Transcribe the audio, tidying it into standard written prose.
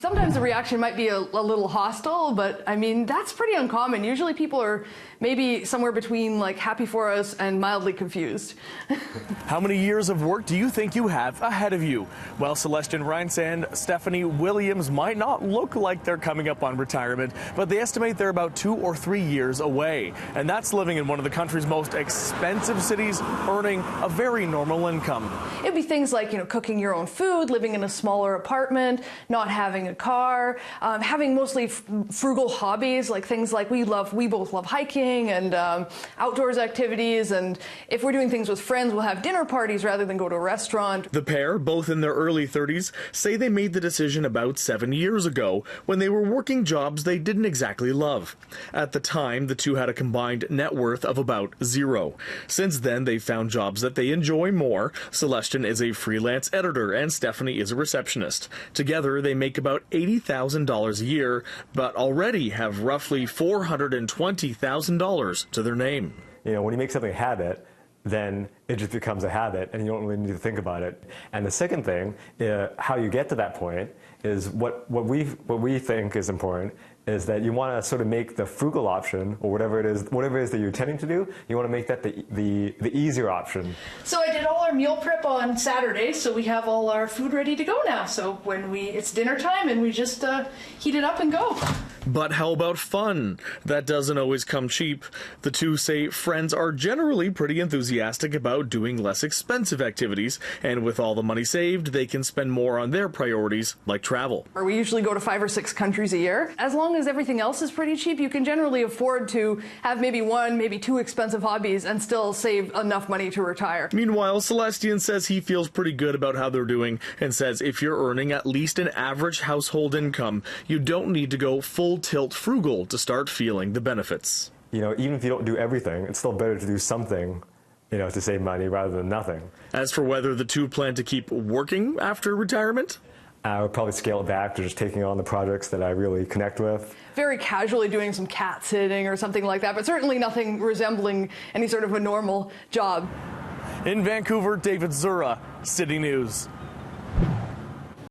Sometimes the reaction might be a little hostile, but I mean, that's pretty uncommon. Usually people are maybe somewhere between like happy for us and mildly confused. How many years of work do you think you have ahead of you? Well, Celestian Reince and Stephanie Williams might not look like they're coming up on retirement, but they estimate they're about 2 or 3 years away. And that's living in one of the country's most expensive cities, earning a very normal income. It'd be things like, cooking your own food, living in a smaller apartment, not having a car, having mostly frugal hobbies, like things like we both love hiking and outdoors activities, and if we're doing things with friends, we'll have dinner parties rather than go to a restaurant. The pair, both in their early 30s, say they made the decision about 7 years ago when they were working jobs they didn't exactly love. At the time, the two had a combined net worth of about zero. Since then, they've found jobs that they enjoy more. Celestian is a freelance editor and Stephanie is a receptionist. Together, they make about $80,000 a year, but already have roughly $420,000 to their name. When you make something a habit, then it just becomes a habit and you don't really need to think about it. And the second thing, how you get to that point is what we think is important is that you want to sort of make the frugal option, or whatever it is that you're intending to do, you want to make that the easier option. So I did all our meal prep on Saturday, so we have all our food ready to go now. So when it's dinner time and we just heat it up and go. But how about fun? That doesn't always come cheap. The two say friends are generally pretty enthusiastic about doing less expensive activities, and with all the money saved, they can spend more on their priorities, like travel. We usually go to 5 or 6 countries a year. As long as everything else is pretty cheap, you can generally afford to have maybe 1, maybe 2 expensive hobbies and still save enough money to retire. Meanwhile, Celestian says he feels pretty good about how they're doing and says if you're earning at least an average household income, you don't need to go full tilt frugal to start feeling the benefits. Even if you don't do everything, it's still better to do something, to save money rather than nothing. As for whether the two plan to keep working after retirement, I would probably scale it back to just taking on the projects that I really connect with. Very casually doing some cat sitting or something like that, but certainly nothing resembling any sort of a normal job. In Vancouver, David Zura, City News.